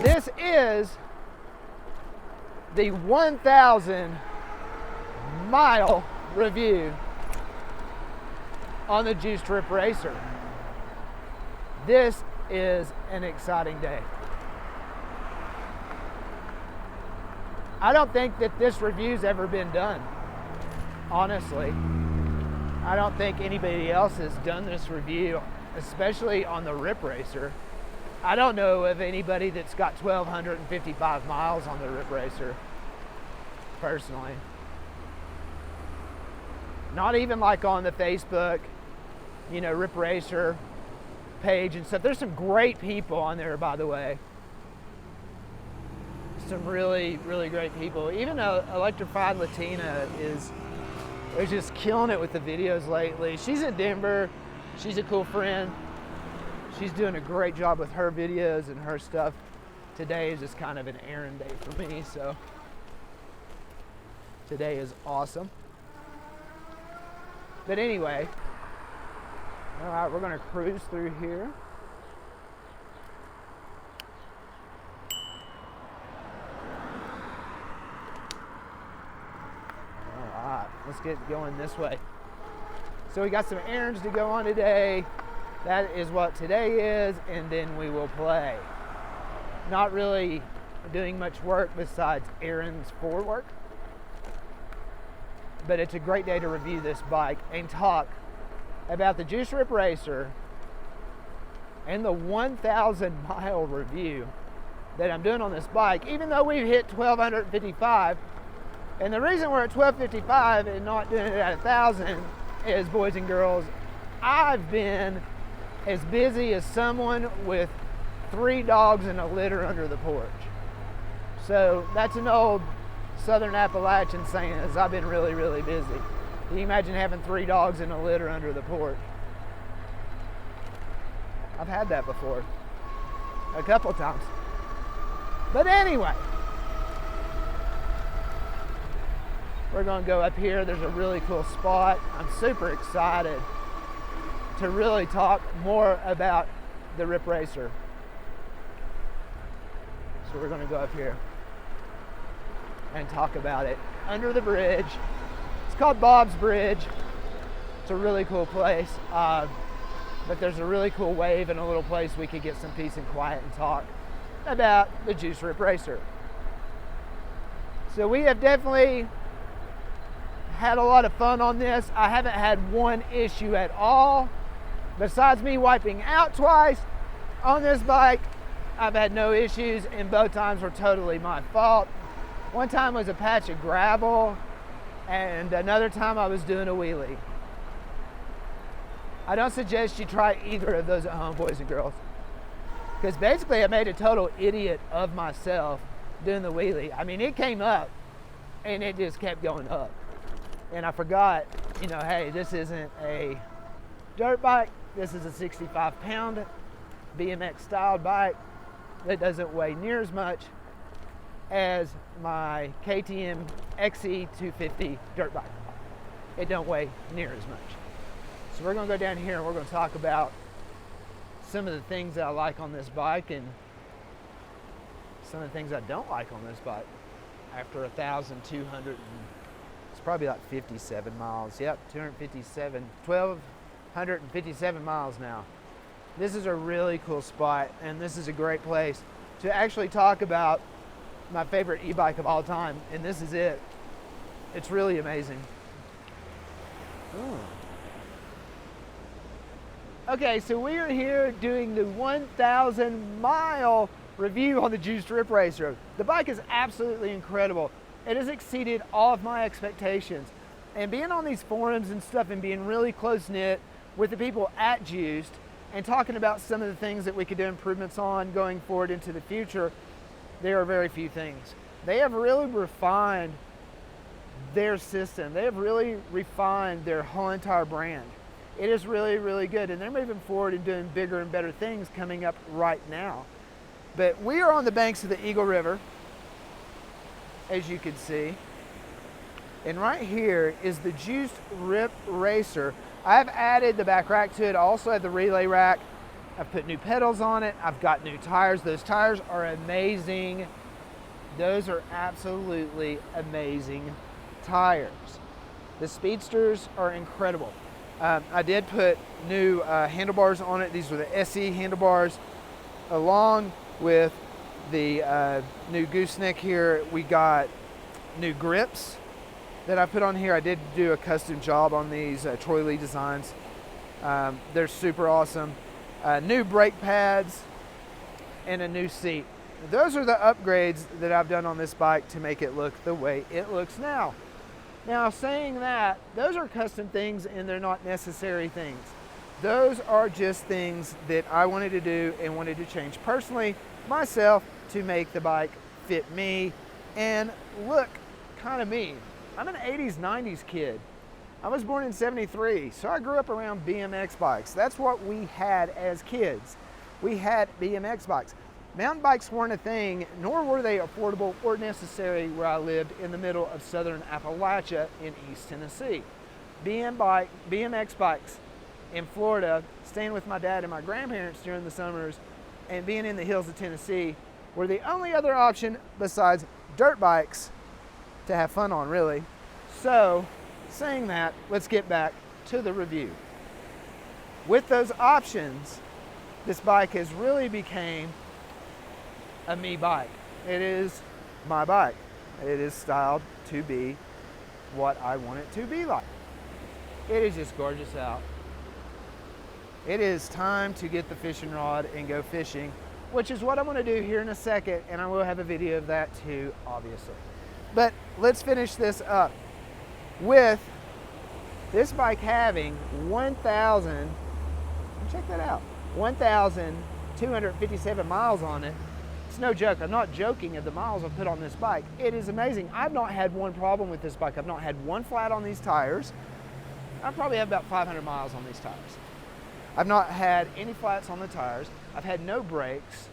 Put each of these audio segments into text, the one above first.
This is the 1,000 mile review on the Juiced Rip Racer. This is an exciting day. I don't think that this review's ever been done, honestly. I don't think anybody else has done this review, especially on the Rip Racer. I don't know of anybody that's got 1,255 miles on the Rip Racer, personally. Not even like on the Facebook, Rip Racer page and stuff. There's some great people on there, by the way. Some really, really great people. Even Electrified Latina is just killing it with the videos lately. She's in Denver. She's a cool friend. She's doing a great job with her videos and her stuff. Today is just kind of an errand day for me, so today is awesome. But anyway, all right, we're gonna cruise through here. All right, let's get going this way. So we got some errands to go on today. That is what today is, and then we will play. Not really doing much work besides errands for work. But it's a great day to review this bike and talk about the Juiced Rip Racer and the 1,000 mile review that I'm doing on this bike, even though we've hit 1,255. And the reason we're at 1,255 and not doing it at 1,000 is, boys and girls, I've been as busy as someone with 3 dogs and a litter under the porch. So that's an old Southern Appalachian saying, is I've been really, really busy. Can you imagine having 3 dogs and a litter under the porch? I've had that before, a couple times. But anyway, we're gonna go up here. There's a really cool spot. I'm super excited to really talk more about the Rip Racer. So we're gonna go up here and talk about it under the bridge. It's called Bob's Bridge. It's a really cool place, but there's a really cool wave and a little place we could get some peace and quiet and talk about the Juiced Rip Racer. So we have definitely had a lot of fun on this. I haven't had one issue at all. Besides me wiping out twice on this bike, I've had no issues, and both times were totally my fault. One time was a patch of gravel, and another time I was doing a wheelie. I don't suggest you try either of those at home, boys and girls, because basically I made a total idiot of myself doing the wheelie. I mean, it came up, and it just kept going up. And I forgot, hey, this isn't a dirt bike. This is a 65-pound BMX-styled bike that doesn't weigh near as much as my KTM XE 250 dirt bike. It don't weigh near as much. So we're gonna go down here and we're gonna talk about some of the things that I like on this bike and some of the things I don't like on this bike. After 1,200, it's probably like 57 miles. Yep, 1,257 miles now. This is a really cool spot, and this is a great place to actually talk about my favorite e-bike of all time, and this is it. It's really amazing. Ooh. Okay, so we are here doing the 1,000 mile review on the Juiced Rip Racer. The bike is absolutely incredible. It has exceeded all of my expectations. And being on these forums and stuff and being really close-knit with the people at Juiced and talking about some of the things that we could do improvements on going forward into the future, there are very few things. They have really refined their system. They have really refined their whole entire brand. It is really, really good, and they're moving forward and doing bigger and better things coming up right now. But we are on the banks of the Eagle River, as you can see. And right here is the Juiced Rip Racer. I've added the back rack to it. I also have the relay rack I've put new pedals on it. I've got new tires. Those tires are amazing. Those are absolutely amazing tires. The Speedsters are incredible. I did put new handlebars on it. These are the SE handlebars, along with the new gooseneck here. We got new grips that I put on here. I did do a custom job on these Troy Lee designs. They're super awesome. New brake pads and a new seat. Those are the upgrades that I've done on this bike to make it look the way it looks now. Now, saying that, those are custom things and they're not necessary things. Those are just things that I wanted to do and wanted to change personally myself to make the bike fit me and look kind of me. I'm an 80s, 90s kid. I was born in '73, so I grew up around BMX bikes. That's what we had as kids. We had BMX bikes. Mountain bikes weren't a thing, nor were they affordable or necessary where I lived in the middle of southern Appalachia in East Tennessee. BMX bikes in Florida, staying with my dad and my grandparents during the summers, and being in the hills of Tennessee were the only other option besides dirt bikes to have fun on, really. So, saying that, let's get back to the review. With those options, this bike has really became a me bike. It is my bike. It is styled to be what I want it to be like. It is just gorgeous out. It is time to get the fishing rod and go fishing, which is what I'm going to do here in a second, and I will have a video of that too, obviously. But let's finish this up with this bike having 1,257 miles on it. It's no joke. I'm not joking at the miles I've put on this bike. It is amazing. I've not had one problem with this bike. I've not had one flat on these tires. I probably have about 500 miles on these tires. I've not had any flats on the tires. I've had no breaks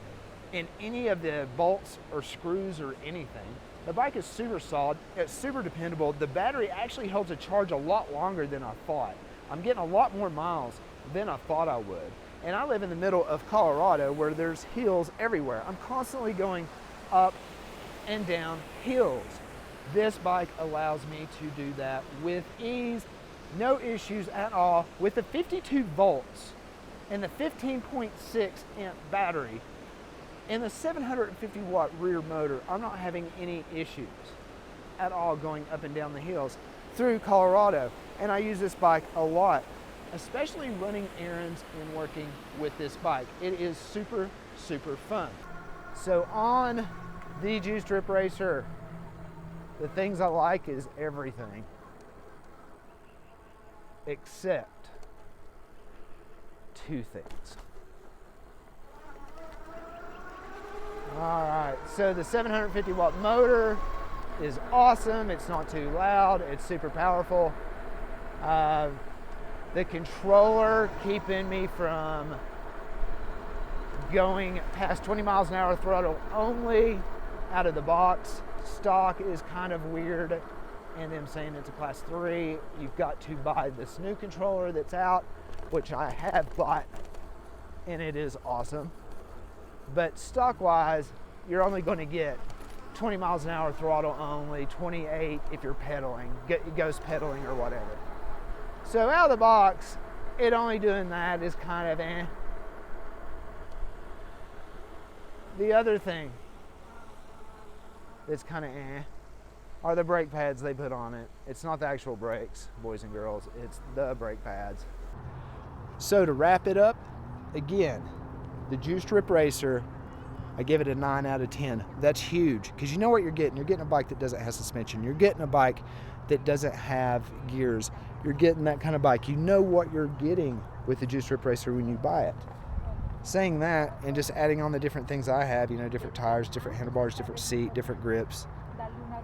in any of the bolts or screws or anything. The bike is super solid. It's super dependable. The battery actually holds a charge a lot longer than I thought. I'm getting a lot more miles than I thought I would. And I live in the middle of Colorado where there's hills everywhere. I'm constantly going up and down hills. This bike allows me to do that with ease, no issues at all. With the 52 volts and the 15.6 amp battery and the 750 watt rear motor, I'm not having any issues at all going up and down the hills through Colorado. And I use this bike a lot, especially running errands and working with this bike. It is super, super fun. So on the Juice Drip Racer, the things I like is everything except two things. All right, so the 750 watt motor is awesome. It's not too loud. It's super powerful. The controller keeping me from going past 20 miles an hour throttle only out of the box. Stock is kind of weird, and them saying it's a class 3. You've got to buy this new controller that's out, which I have bought, and it is awesome. But stock wise, you're only going to get 20 miles an hour throttle only, 28 if you're pedaling, ghost pedaling or whatever. So out of the box, it only doing that is kind of eh. The other thing that's kind of eh are the brake pads they put on it. It's not the actual brakes, boys and girls, it's the brake pads. So to wrap it up, again, the Juice Drip Racer, I give it a 9 out of 10. That's huge, because you know what you're getting. You're getting a bike that doesn't have suspension. You're getting a bike that doesn't have gears. You're getting that kind of bike. You know what you're getting with the Juice Drip Racer when you buy it. Saying that, and just adding on the different things I have, you know, different tires, different handlebars, different seat, different grips,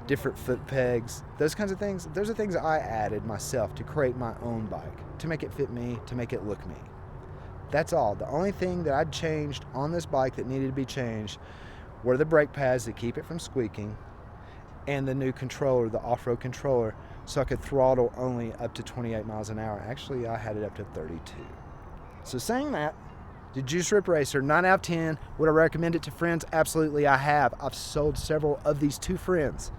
different foot pegs, those kinds of things, those are things I added myself to create my own bike, to make it fit me, to make it look me. That's all. The only thing that I'd changed on this bike that needed to be changed were the brake pads that keep it from squeaking, and the new controller, the off-road controller, so I could throttle only up to 28 miles an hour. Actually, I had it up to 32. So saying that, The Juice Rip Racer, 9 out of 10. Would I recommend it to friends? Absolutely, I have. I've sold several of these to friends.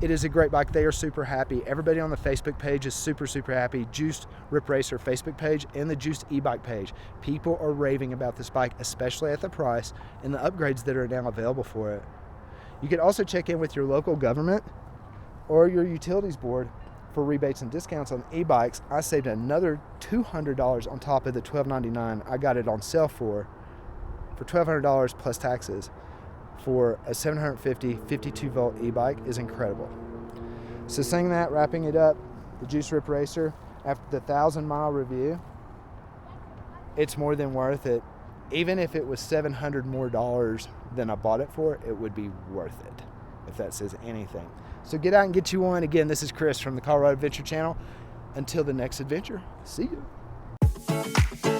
It is a great bike. They are super happy. Everybody on the Facebook page is super, super happy. Juiced Rip Racer Facebook page and the Juiced e-bike page. People are raving about this bike, especially at the price and the upgrades that are now available for it. You can also check in with your local government or your utilities board for rebates and discounts on e-bikes. I saved another $200 on top of the $1,299 I got it on sale for $1,200 plus taxes. For a 750 52 volt e-bike is incredible. So saying that, wrapping it up, the Juice Rip Racer, after the 1,000-mile review, it's more than worth it. Even if it was $700 more than I bought it for, it would be worth it, if that says anything. So get out and get you one. Again, this is Chris from the Colorado Adventure Channel. Until the next adventure, see you.